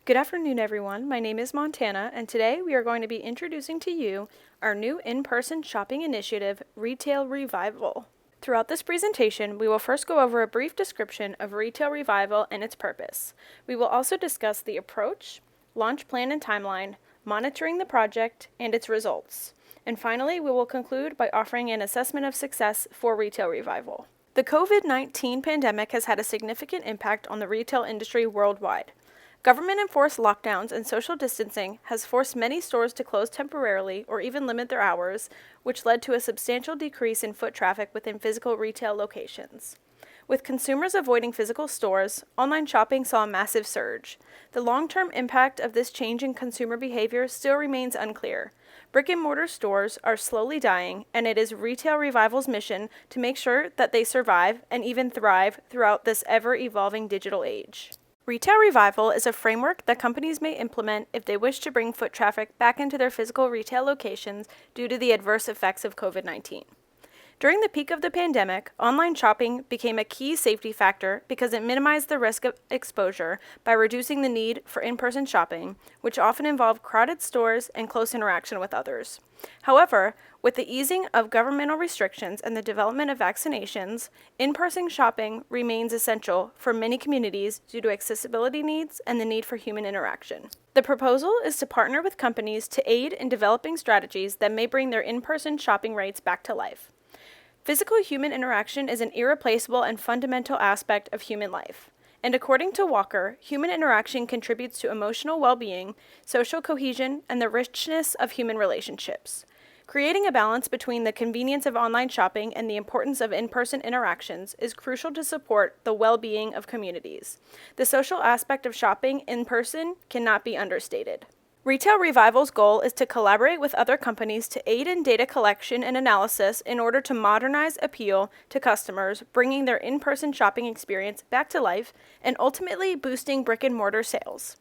Good afternoon, everyone. My name is Montana, and today we are going to be introducing to you our new in-person shopping initiative, Retail Revival. Throughout this presentation, we will first go over a brief description of Retail Revival and its purpose. We will also discuss the approach, launch plan and timeline, monitoring the project, and its results. And finally, we will conclude by offering an assessment of success for Retail Revival. The COVID-19 pandemic has had a significant impact on the retail industry worldwide. Government-enforced lockdowns and social distancing has forced many stores to close temporarily or even limit their hours, which led to a substantial decrease in foot traffic within physical retail locations. With consumers avoiding physical stores, online shopping saw a massive surge. The long-term impact of this change in consumer behavior still remains unclear. Brick-and-mortar stores are slowly dying, and it is Retail Revival's mission to make sure that they survive and even thrive throughout this ever-evolving digital age. Retail Revival is a framework that companies may implement if they wish to bring foot traffic back into their physical retail locations due to the adverse effects of COVID-19. During the peak of the pandemic, online shopping became a key safety factor because it minimized the risk of exposure by reducing the need for in-person shopping, which often involved crowded stores and close interaction with others. However, with the easing of governmental restrictions and the development of vaccinations, in-person shopping remains essential for many communities due to accessibility needs and the need for human interaction. The proposal is to partner with companies to aid in developing strategies that may bring their in-person shopping rates back to life. Physical human interaction is an irreplaceable and fundamental aspect of human life. And according to Walker, human interaction contributes to emotional well-being, social cohesion, and the richness of human relationships. Creating a balance between the convenience of online shopping and the importance of in-person interactions is crucial to support the well-being of communities. The social aspect of shopping in person cannot be understated. Retail Revival's goal is to collaborate with other companies to aid in data collection and analysis in order to modernize appeal to customers, bringing their in-person shopping experience back to life and ultimately boosting brick-and-mortar sales.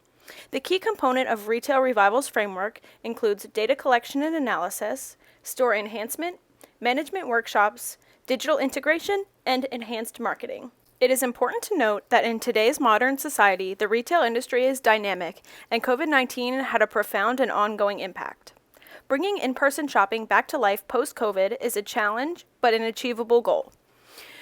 The key component of Retail Revival's framework includes data collection and analysis, store enhancement, management workshops, digital integration, and enhanced marketing. It is important to note that in today's modern society, the retail industry is dynamic, and COVID-19 had a profound and ongoing impact. Bringing in-person shopping back to life post-COVID is a challenge, but an achievable goal.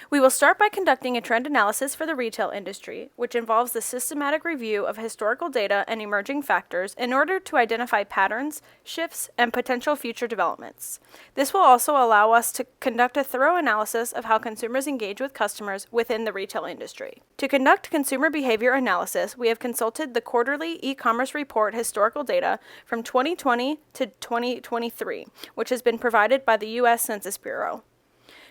We will start by conducting a trend analysis for the retail industry, which involves the systematic review of historical data and emerging factors in order to identify patterns, shifts, and potential future developments. This will also allow us to conduct a thorough analysis of how consumers engage with customers within the retail industry. To conduct consumer behavior analysis, we have consulted the quarterly e-commerce report historical data from 2020 to 2023, which has been provided by the U.S. Census Bureau.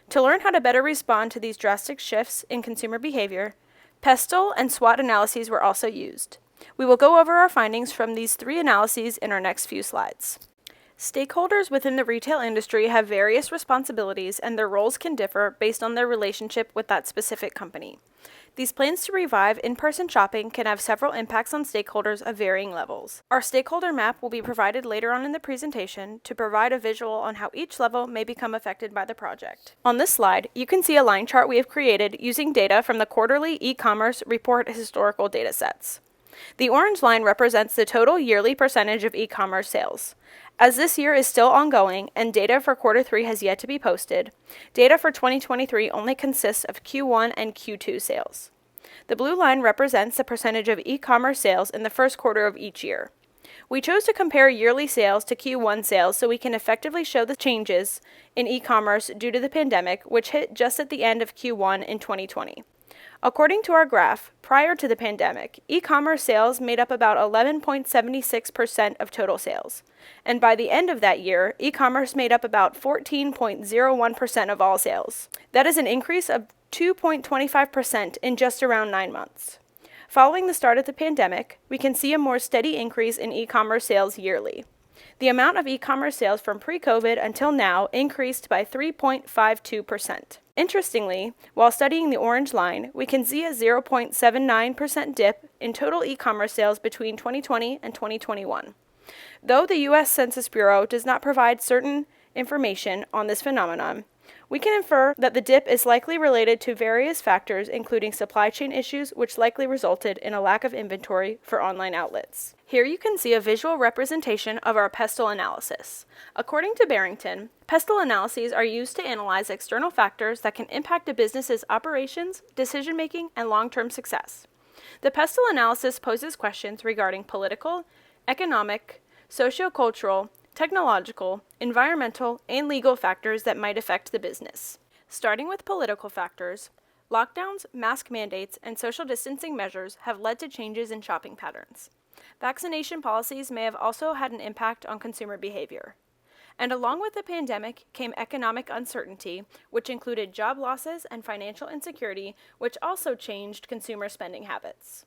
To learn how to better respond to these drastic shifts in consumer behavior, PESTEL and SWOT analyses were also used. We will go over our findings from these three analyses in our next few slides. Stakeholders within the retail industry have various responsibilities, and their roles can differ based on their relationship with that specific company. These plans to revive in-person shopping can have several impacts on stakeholders of varying levels. Our stakeholder map will be provided later on in the presentation to provide a visual on how each level may become affected by the project. On this slide, you can see a line chart we have created using data from the quarterly e-commerce report historical data sets. The orange line represents the total yearly percentage of e-commerce sales. As this year is still ongoing and data for quarter 3 has yet to be posted, data for 2023 only consists of Q1 and Q2 sales. The blue line represents the percentage of e-commerce sales in the first quarter of each year. We chose to compare yearly sales to Q1 sales so we can effectively show the changes in e-commerce due to the pandemic, which hit just at the end of Q1 in 2020. According to our graph, prior to the pandemic, e-commerce sales made up about 11.76% of total sales. And by the end of that year, e-commerce made up about 14.01% of all sales. That is an increase of 2.25% in just around 9 months. Following the start of the pandemic, we can see a more steady increase in e-commerce sales yearly. The amount of e-commerce sales from pre-COVID until now increased by 3.52%. Interestingly, while studying the orange line, we can see a 0.79% dip in total e-commerce sales between 2020 and 2021. Though the U.S. Census Bureau does not provide certain information on this phenomenon, We can infer that the dip is likely related to various factors, including supply chain issues, which likely resulted in a lack of inventory for online outlets. Here you can see a visual representation of our pestle analysis. According to Barrington, pestle analyses are used to analyze external factors that can impact a business's operations, decision-making, and long-term success. The pestle analysis poses questions regarding political, economic, sociocultural, technological, environmental, and legal factors that might affect the business. Starting with political factors, lockdowns, mask mandates, and social distancing measures have led to changes in shopping patterns. Vaccination policies may have also had an impact on consumer behavior. And along with the pandemic came economic uncertainty, which included job losses and financial insecurity, which also changed consumer spending habits.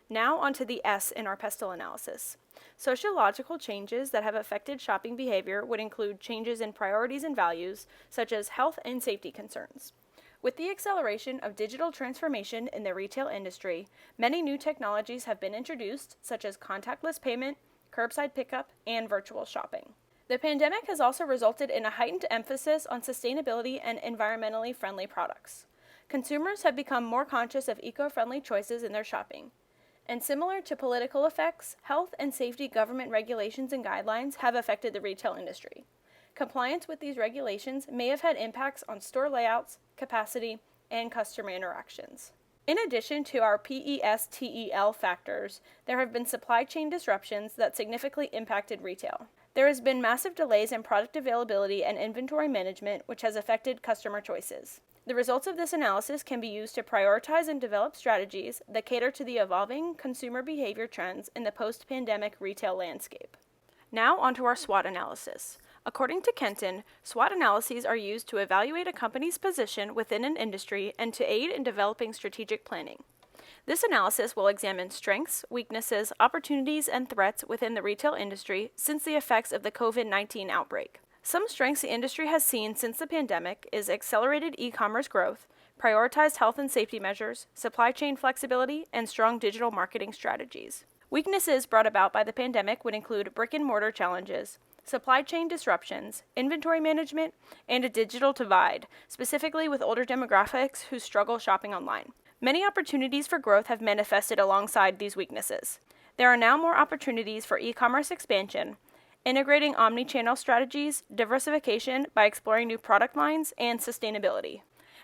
Now onto the S in our pestle analysis. Sociological changes that have affected shopping behavior would include changes in priorities and values, such as health and safety concerns. With the acceleration of digital transformation in the retail industry, many new technologies have been introduced, such as contactless payment, curbside pickup, and virtual shopping. The pandemic has also resulted in a heightened emphasis on sustainability and environmentally friendly products. Consumers have become more conscious of eco-friendly choices in their shopping. And similar to political effects, health and safety government regulations and guidelines have affected the retail industry. Compliance with these regulations may have had impacts on store layouts, capacity, and customer interactions. In addition to our PESTEL factors, there have been supply chain disruptions that significantly impacted retail. There has been massive delays in product availability and inventory management, which has affected customer choices. The results of this analysis can be used to prioritize and develop strategies that cater to the evolving consumer behavior trends in the post-pandemic retail landscape. Now onto our SWOT analysis. According to Kenton, SWOT analyses are used to evaluate a company's position within an industry and to aid in developing strategic planning. This analysis will examine strengths, weaknesses, opportunities, and threats within the retail industry since the effects of the COVID-19 outbreak. Some strengths the industry has seen since the pandemic is accelerated e-commerce growth, prioritized health and safety measures, supply chain flexibility, and strong digital marketing strategies. Weaknesses brought about by the pandemic would include brick-and-mortar challenges, supply chain disruptions, inventory management, and a digital divide, specifically with older demographics who struggle shopping online. Many opportunities for growth have manifested alongside these weaknesses. There are now more opportunities for e-commerce expansion, integrating omni-channel strategies, diversification by exploring new product lines, and sustainability.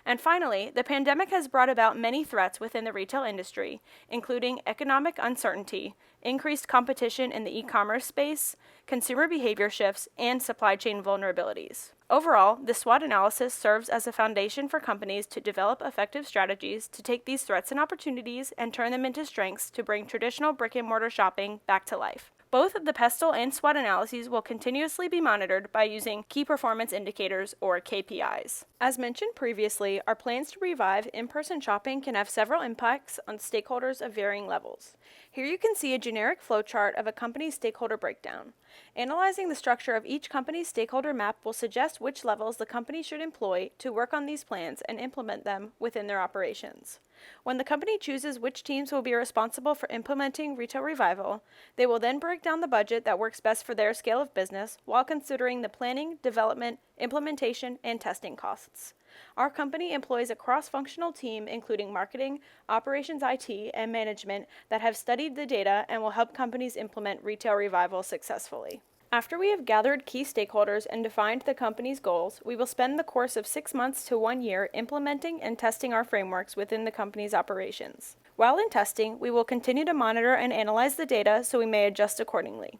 And finally, the pandemic has brought about many threats within the retail industry, including economic uncertainty, increased competition in the e-commerce space, consumer behavior shifts, and supply chain vulnerabilities. Overall, the SWOT analysis serves as a foundation for companies to develop effective strategies to take these threats and opportunities and turn them into strengths to bring traditional brick-and-mortar shopping back to life. Both the pestle and SWOT analyses will continuously be monitored by using Key Performance Indicators, or KPIs. As mentioned previously, our plans to revive in-person shopping can have several impacts on stakeholders of varying levels. Here you can see a generic flowchart of a company's stakeholder breakdown. Analyzing the structure of each company's stakeholder map will suggest which levels the company should employ to work on these plans and implement them within their operations. When the company chooses which teams will be responsible for implementing Retail Revival, they will then break down the budget that works best for their scale of business while considering the planning, development, implementation, and testing costs. Our company employs a cross-functional team including marketing, operations IT, and management that have studied the data and will help companies implement Retail Revival successfully. After we have gathered key stakeholders and defined the company's goals, we will spend the course of 6 months to 1 year implementing and testing our frameworks within the company's operations. While in testing, we will continue to monitor and analyze the data so we may adjust accordingly.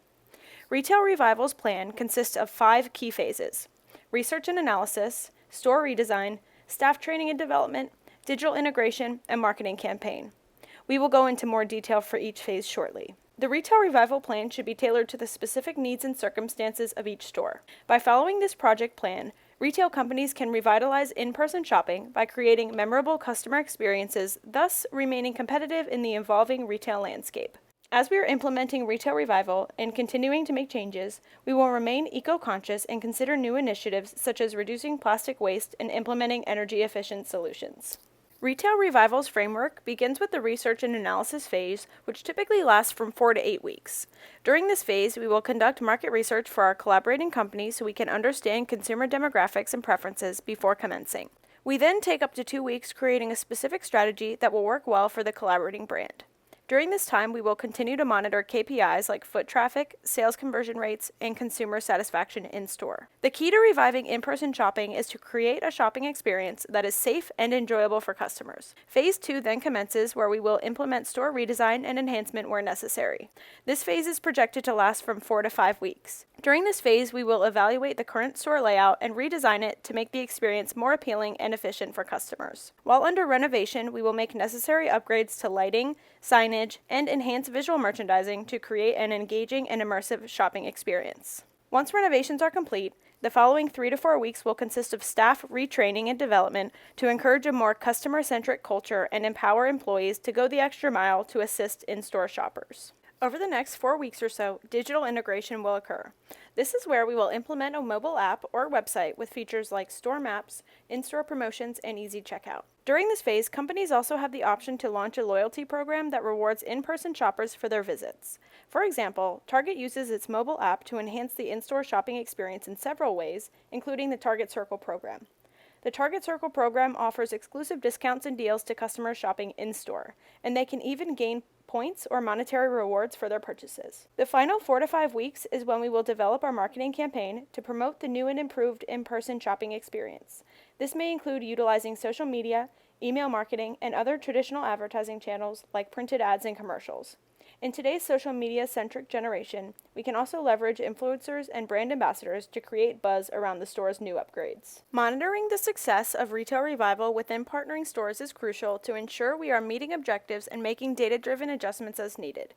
Retail Revival's plan consists of 5 key phases: research and analysis, store redesign, staff training and development, digital integration, and marketing campaign. We will go into more detail for each phase shortly. The Retail Revival plan should be tailored to the specific needs and circumstances of each store. By following this project plan, retail companies can revitalize in-person shopping by creating memorable customer experiences, thus remaining competitive in the evolving retail landscape. As we are implementing Retail Revival and continuing to make changes, we will remain eco-conscious and consider new initiatives such as reducing plastic waste and implementing energy-efficient solutions. Retail Revival's framework begins with the research and analysis phase, which typically lasts from 4 to 8 weeks. During this phase, we will conduct market research for our collaborating companies so we can understand consumer demographics and preferences before commencing. We then take up to 2 weeks creating a specific strategy that will work well for the collaborating brand. During this time, we will continue to monitor KPIs like foot traffic, sales conversion rates, and consumer satisfaction in store. The key to reviving in-person shopping is to create a shopping experience that is safe and enjoyable for customers. Phase 2 then commences, where we will implement store redesign and enhancement where necessary. This phase is projected to last from 4 to 5 weeks. During this phase, we will evaluate the current store layout and redesign it to make the experience more appealing and efficient for customers. While under renovation, we will make necessary upgrades to lighting, signage, and enhance visual merchandising to create an engaging and immersive shopping experience. Once renovations are complete, the following 3 to 4 weeks will consist of staff retraining and development to encourage a more customer-centric culture and empower employees to go the extra mile to assist in-store shoppers. Over the next 4 weeks or so, digital integration will occur. This is where we will implement a mobile app or website with features like store maps, in-store promotions, and easy checkout. During this phase, companies also have the option to launch a loyalty program that rewards in-person shoppers for their visits. For example, Target uses its mobile app to enhance the in-store shopping experience in several ways, including the Target Circle program. The Target Circle program offers exclusive discounts and deals to customers shopping in-store, and they can even gain points or monetary rewards for their purchases. The final 4 to 5 weeks is when we will develop our marketing campaign to promote the new and improved in-person shopping experience. This may include utilizing social media, email marketing, and other traditional advertising channels like printed ads and commercials. In today's social media-centric generation, we can also leverage influencers and brand ambassadors to create buzz around the store's new upgrades. Monitoring the success of Retail Revival within partnering stores is crucial to ensure we are meeting objectives and making data-driven adjustments as needed.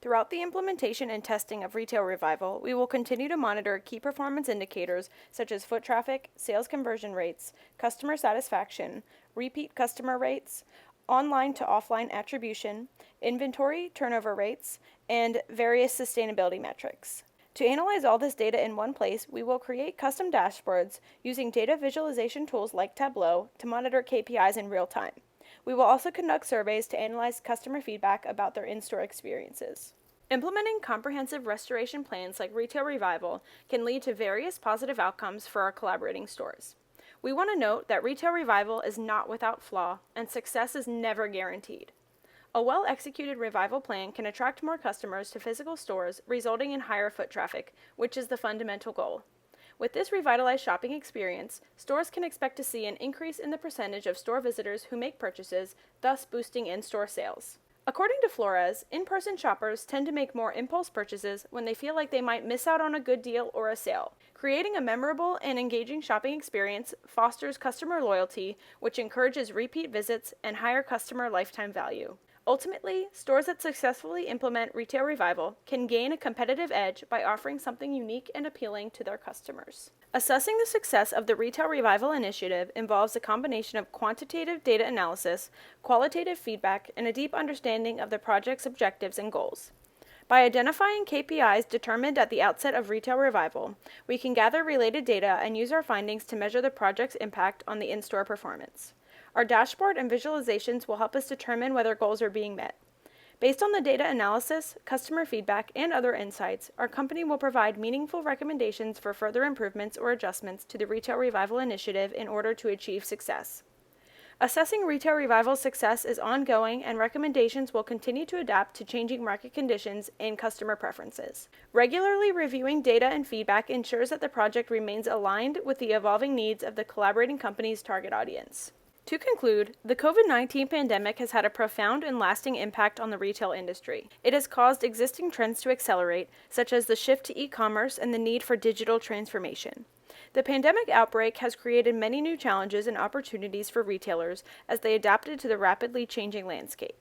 Throughout the implementation and testing of Retail Revival, we will continue to monitor key performance indicators such as foot traffic, sales conversion rates, customer satisfaction, repeat customer rates, online to offline attribution, inventory turnover rates, and various sustainability metrics. To analyze all this data in one place, we will create custom dashboards using data visualization tools like Tableau to monitor KPIs in real time. We will also conduct surveys to analyze customer feedback about their in-store experiences. Implementing comprehensive restoration plans like Retail Revival can lead to various positive outcomes for our collaborating stores. We want to note that Retail Revival is not without flaw, and success is never guaranteed. A well-executed revival plan can attract more customers to physical stores, resulting in higher foot traffic, which is the fundamental goal. With this revitalized shopping experience, stores can expect to see an increase in the percentage of store visitors who make purchases, thus boosting in-store sales. According to Flores, in-person shoppers tend to make more impulse purchases when they feel like they might miss out on a good deal or a sale. Creating a memorable and engaging shopping experience fosters customer loyalty, which encourages repeat visits and higher customer lifetime value. Ultimately, stores that successfully implement Retail Revival can gain a competitive edge by offering something unique and appealing to their customers. Assessing the success of the Retail Revival initiative involves a combination of quantitative data analysis, qualitative feedback, and a deep understanding of the project's objectives and goals. By identifying KPIs determined at the outset of Retail Revival, we can gather related data and use our findings to measure the project's impact on the in-store performance. Our dashboard and visualizations will help us determine whether goals are being met. Based on the data analysis, customer feedback, and other insights, our company will provide meaningful recommendations for further improvements or adjustments to the Retail Revival initiative in order to achieve success. Assessing Retail Revival's success is ongoing, and recommendations will continue to adapt to changing market conditions and customer preferences. Regularly reviewing data and feedback ensures that the project remains aligned with the evolving needs of the collaborating company's target audience. To conclude, the COVID-19 pandemic has had a profound and lasting impact on the retail industry. It has caused existing trends to accelerate, such as the shift to e-commerce and the need for digital transformation. The pandemic outbreak has created many new challenges and opportunities for retailers as they adapted to the rapidly changing landscape.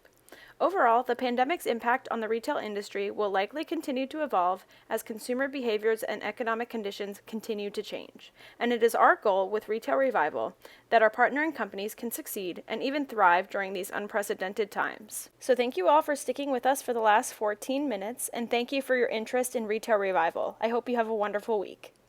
Overall, the pandemic's impact on the retail industry will likely continue to evolve as consumer behaviors and economic conditions continue to change. And it is our goal with Retail Revival that our partnering companies can succeed and even thrive during these unprecedented times. So thank you all for sticking with us for the last 14 minutes, and thank you for your interest in Retail Revival. I hope you have a wonderful week.